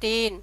3,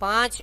5,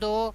2,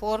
4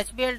HBL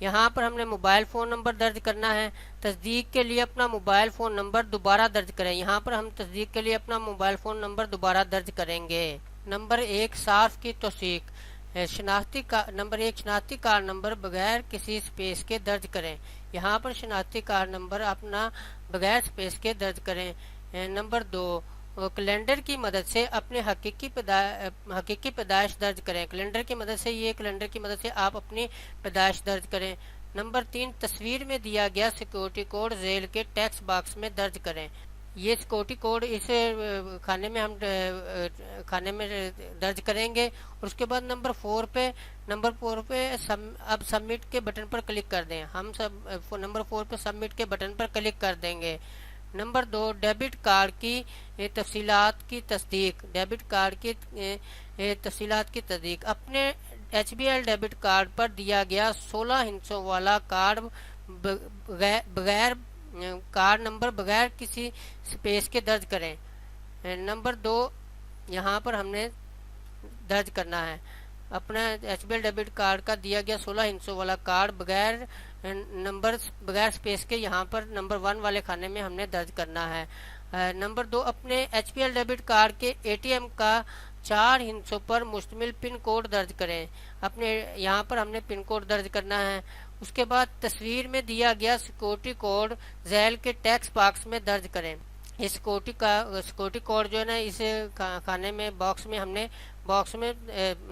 یہاں پر ہم نے موبائل فون نمبر درج کرنا ہے۔ تصدیق کے لیے اپنا موبائل فون نمبر دوبارہ درج کریں۔ یہاں پر ہم تصدیق کے لیے اپنا موبائل فون نمبر دوبارہ درج کریں گے۔ نمبر 1 صارف کی توثیق۔ نمبر 1 شناختی کارڈ نمبر بغیر کسی سپیس کے درج کریں۔ یہاں پر شناختی کارڈ نمبر اپنا بغیر سپیس کے درج کریں۔ نمبر 2 کیلنڈر کی مدد سے اپنے حقیقی پیدائش درج کریں۔ کیلنڈر کی مدد سے آپ اپنی پیدائش درج کریں۔ نمبر 3 تصویر میں دیا گیا سیکورٹی کوڈ ذیل کے ٹیکسٹ باکس میں درج کریں۔ یہ سیکورٹی کوڈ اس کھانے میں درج کریں گے، اور اس کے بعد نمبر 4 پہ اب سبمٹ کے بٹن پر کلک کر دیں۔ ہم نمبر 4 پہ سبمٹ کے بٹن پر کلک کر دیں گے۔ نمبر 2 ڈیبٹ کارڈ کی تفصیلات کی تصدیق۔ ڈیبٹ کارڈ کی تفصیلات کی تصدیق۔ اپنے H B L debit card پر دیا گیا 16 ہندسوں والا کارڈ نمبر بغیر کسی سپیس کے درج کریں۔ نمبر 2 یہاں پر ہم نے درج کرنا ہے اپنا H B L debit card کا دیا گیا 16 ہندسوں والا کارڈ بغیر سپیس کے یہاں پر نمبر 1 والے کھانے میں ہم نے درج کرنا ہے۔ نمبر 2 اپنے H B L debit card کے اے ٹی ایم کا 4 ہندسوں پر مشتمل پن کوڈ درج کریں۔ یہاں پر ہم نے پن کوڈ درج کرنا ہے۔ اس کے بعد تصویر میں دیا گیا سیکورٹی کوڈ ذیل کے ٹیکسٹ باکس میں درج کریں۔ یہ سیکورٹی کوڈ جو ہے نا اس کھانے میں باکس میں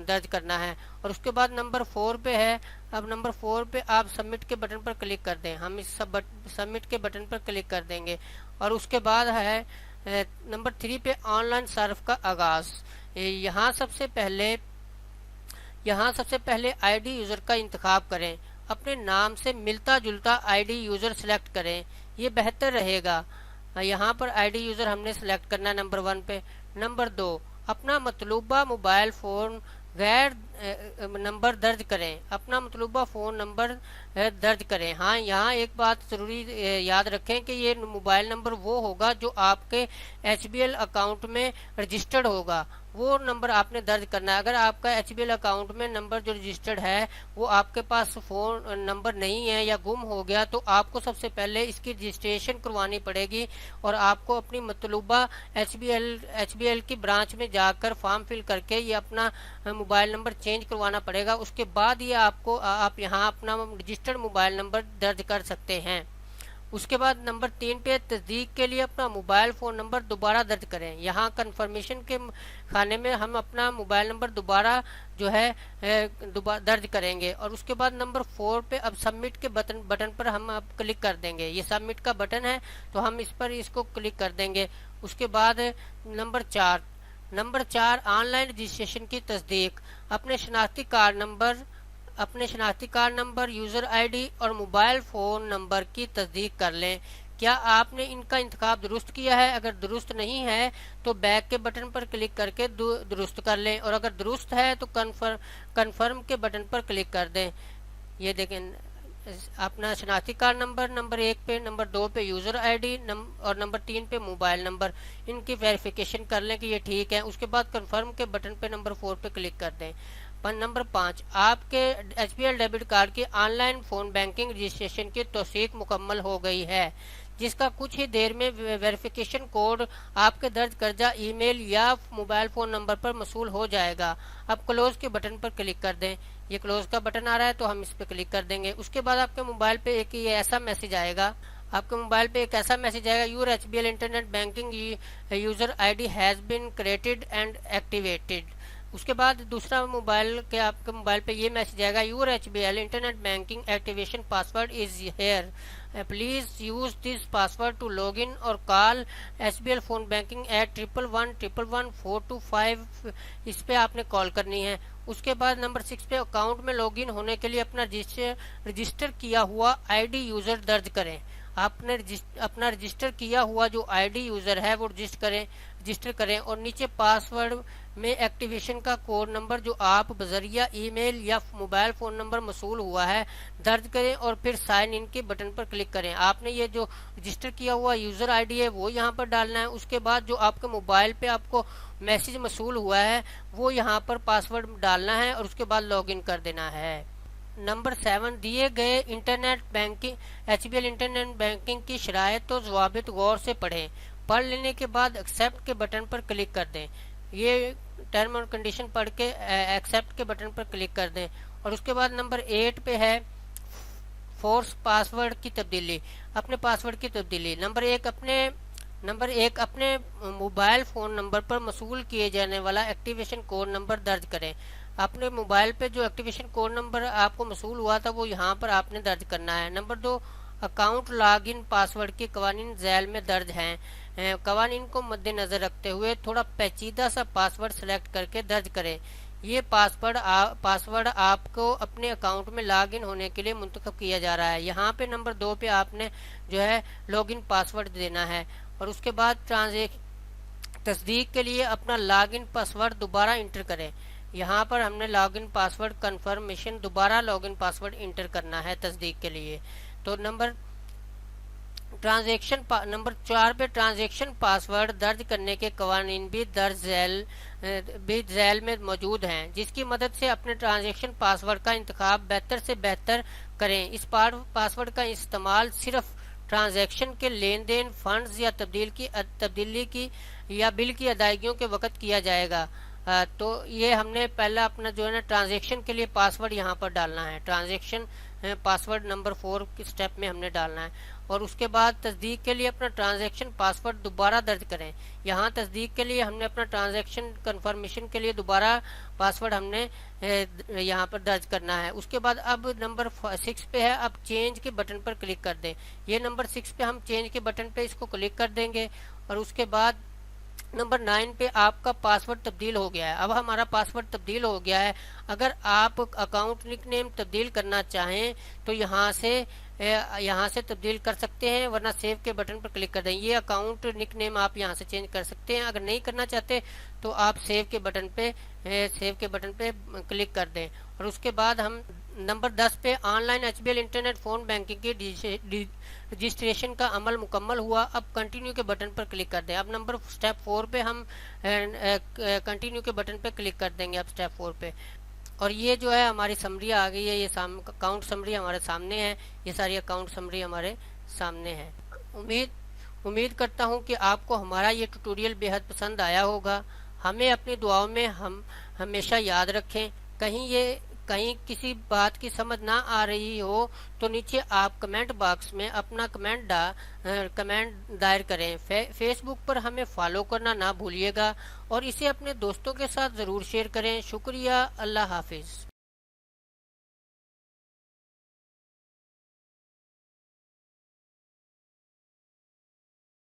درج کرنا ہے، اور اس کے بعد نمبر 4 پہ ہے۔ اب نمبر 4 پہ آپ سبمٹ کے بٹن پر کلک کر دیں۔ ہم اس سبمٹ کے بٹن پر کلک کر دیں گے، اور اس کے بعد ہے نمبر 3 پہ آن لائن صرف کا آغاز۔ یہاں سب سے پہلے آئی ڈی یوزر کا انتخاب کریں۔ اپنے نام سے ملتا جلتا آئی ڈی یوزر سلیکٹ کریں، یہ بہتر رہے گا۔ یہاں پر آئی ڈی یوزر ہم نے سلیکٹ کرنا ہے نمبر 1 پہ۔ نمبر 2 اپنا مطلوبہ موبائل فون نمبر درج کریں۔ اپنا مطلوبہ فون نمبر درج کریں۔ ہاں، یہاں ایک بات ضروری یاد رکھیں کہ یہ موبائل نمبر وہ ہوگا جو آپ کے ایچ بی ایل اکاؤنٹ میں رجسٹرڈ ہوگا، وہ نمبر آپ نے درج کرنا ہے۔ اگر آپ کا ایچ بی ایل اکاؤنٹ میں نمبر جو رجسٹرڈ ہے وہ آپ کے پاس فون نمبر نہیں ہے یا گم ہو گیا، تو آپ کو سب سے پہلے اس کی رجسٹریشن کروانی پڑے گی، اور آپ کو اپنی مطلوبہ ایچ بی ایل کی برانچ میں جا کر فارم فل کر کے یہ اپنا موبائل نمبر چینج کروانا پڑے گا۔ اس کے بعد یہ آپ یہاں اپنا رجسٹرڈ موبائل نمبر درج کر سکتے ہیں۔ اس کے بعد نمبر 3 پہ تصدیق کے لیے اپنا موبائل فون نمبر دوبارہ درج کریں۔ یہاں کنفرمیشن کے کھانے میں ہم اپنا موبائل نمبر دوبارہ جو ہے درج کریں گے، اور اس کے بعد نمبر 4 پہ اب سبمٹ کے بٹن پر ہم اب کلک کر دیں گے۔ یہ سبمٹ کا بٹن ہے تو ہم اس کو کلک کر دیں گے۔ اس کے بعد نمبر 4 آن لائن رجسٹریشن کی تصدیق۔ اپنے شناختی card number, user I D اور موبائل فون نمبر کی تصدیق کر لیں۔ کیا آپ نے ان کا انتخاب درست کیا ہے؟ اگر درست نہیں ہے تو بیک کے بٹن پر کلک کر کے درست کر لیں، اور اگر درست ہے تو کنفرم کے بٹن پر کلک کر دیں۔ یہ دیکھیں اپنا شناختی کارڈ نمبر 1 پہ، نمبر 2 پہ یوزر آئی ڈی اور نمبر 3 پہ موبائل نمبر، ان کی ویریفیکیشن کر لیں کہ یہ ٹھیک ہے۔ اس کے بعد کنفرم کے بٹن پہ نمبر 4 پہ کلک کر دیں۔ نمبر 5 آپ کے H B L debit card کی online phone banking registration کی توثیق مکمل ہو گئی ہے، جس کا کچھ ہی دیر میں ویریفیکیشن کوڈ آپ کے درج کردہ ای میل یا موبائل فون نمبر پر موصول ہو جائے گا۔ اب کلوز کے بٹن پر کلک کر دیں۔ یہ کلوز کا بٹن آ رہا ہے تو ہم اس پہ کلک کر دیں گے۔ اس کے بعد آپ کے موبائل پہ ایک ایسا میسج آئے گا your H B L internet banking user I D has been created and activated. اس کے بعد دوسرا آپ کے موبائل پہ یہ میسج آئے گا your H B L internet banking activation password is here, please use this password to log in اور call H B L phone banking at 11111425۔ اس پہ آپ نے کال کرنی ہے۔ اس کے بعد نمبر 6 پہ اکاؤنٹ میں لاگ ان ہونے کے لیے اپنا رجسٹر کیا ہوا آئی ڈی یوزر درج کریں۔ آپ نے اپنا رجسٹر کیا ہوا جو آئی ڈی یوزر ہے وہ رجسٹر کریں، اور نیچے پاسورڈ میں ایکٹیویشن کا کوڈ نمبر جو آپ بذریعہ ای میل یا موبائل فون نمبر موصول ہوا ہے درج کریں، اور پھر سائن ان کے بٹن پر کلک کریں۔ آپ نے یہ جو رجسٹر کیا ہوا یوزر آئی ڈی ہے وہ یہاں پر ڈالنا ہے۔ اس کے بعد جو آپ کے موبائل پہ آپ کو میسج موصول ہوا ہے وہ یہاں پر پاسورڈ ڈالنا ہے، اور اس کے بعد لاگ ان کر دینا ہے۔ نمبر 7 دیے گئے internet banking HBL internet banking کی شرائط و ضوابط غور سے پڑھیں. پڑھ لینے کے بعد ایکسیپٹ کے بٹن پر کلک کر دیں. یہ ٹرم اور کنڈیشن پڑھ کے ایکسیپٹ کے بٹن پر کلک کر دیں. اور اس کے بعد نمبر 8 پہ ہے فورس پاسورڈ کی تبدیلی، اپنے پاسورڈ کی تبدیلی. نمبر ایک اپنے موبائل فون نمبر پر موصول کیے جانے والا ایکٹیویشن کوڈ نمبر درج کریں. اپنے موبائل پہ جو ایکٹیویشن کوڈ نمبر آپ کو موصول ہوا تھا وہ یہاں پر آپ نے درج کرنا ہے. نمبر 2 اکاؤنٹ لاگ ان پاسورڈ کے قوانین ذیل میں درج ہیں. قوانین کو مد نظر رکھتے ہوئے تھوڑا پیچیدہ سا پاسورڈ سلیکٹ کر کے درج کریں. یہ پاسورڈ آپ کو اپنے اکاؤنٹ میں لاگ ان ہونے کے لیے منتخب کیا جا رہا ہے. یہاں پہ نمبر 2 پہ آپ نے جو ہے لاگ ان پاسورڈ دینا ہے. اور اس کے بعد تصدیق کے لیے اپنا لاگ ان پاسورڈ دوبارہ انٹر کریں. یہاں پر ہم نے لاگ ان پاسورڈ کنفرمیشن دوبارہ لاگ ان پاسورڈ انٹر کرنا ہے تصدیق کے لیے. تو نمبر 4 پہ ٹرانزیکشن پاسورڈ درج کرنے کے قوانین بھی ذیل میں موجود ہیں، جس کی مدد سے اپنے ٹرانزیکشن پاسورڈ کا انتخاب بہتر سے بہتر کریں. اس پاسورڈ کا استعمال صرف ٹرانزیکشن کے لین دین، فنڈز یا تبدیلی کی یا بل کی ادائیگیوں کے وقت کیا جائے گا. تو یہ ہم نے پہلا اپنا جو ہے نا ٹرانزیکشن کے لیے پاسورڈ یہاں پر ڈالنا ہے. ٹرانزیکشن پاسورڈ نمبر 4 کے سٹیپ میں ہم نے ڈالنا ہے. اور اس کے بعد تصدیق کے لیے اپنا ٹرانزیکشن پاسورڈ دوبارہ درج کریں. یہاں تصدیق کے لیے ہم نے اپنا ٹرانزیکشن کنفرمیشن کے لیے دوبارہ پاسورڈ ہم نے یہاں پر درج کرنا ہے. اس کے بعد اب نمبر 6 پہ ہے، اب چینج کے بٹن پر کلک کر دیں. یہ نمبر 6 پہ ہم چینج کے بٹن پہ اس کو کلک کر دیں گے. اور اس کے بعد نمبر 9 پہ آپ کا پاسورڈ تبدیل ہو گیا ہے. اب ہمارا پاسورڈ تبدیل ہو گیا ہے. اگر آپ اکاؤنٹ نک نیم تبدیل کرنا چاہیں تو یہاں سے تبدیل کر سکتے ہیں، ورنہ سیو کے بٹن پر کلک کر دیں. یہ اکاؤنٹ نک نیم آپ یہاں سے چینج کر سکتے ہیں. اگر نہیں کرنا چاہتے تو آپ سیو کے بٹن پہ کلک کر دیں. اور اس کے بعد ہم نمبر 10 پہ on line HBL internet phone banking کی رجسٹریشن کا عمل مکمل ہوا. اب کنٹینیو کے بٹن پر کلک کر دیں. اب نمبر سٹیپ 4 پہ ہم کنٹینیو کے بٹن پہ کلک کر دیں گے. اب سٹیپ 4 پہ، اور یہ جو ہے ہماری سمری آ گئی ہے. یہ اکاؤنٹ سمری ہمارے سامنے ہے. یہ ساری اکاؤنٹ سمری ہمارے سامنے ہے. امید کرتا ہوں کہ آپ کو ہمارا یہ ٹیوٹوریل بے حد پسند آیا ہوگا. ہمیں اپنی دعاؤں میں ہمیشہ یاد رکھیں. کہیں کسی بات کی سمجھ نہ آ رہی ہو تو نیچے آپ کمنٹ باکس میں اپنا کمنٹ دائر کریں. فیس بک پر ہمیں فالو کرنا نہ بھولیے گا اور اسے اپنے دوستوں کے ساتھ ضرور شیئر کریں. شکریہ. اللہ حافظ.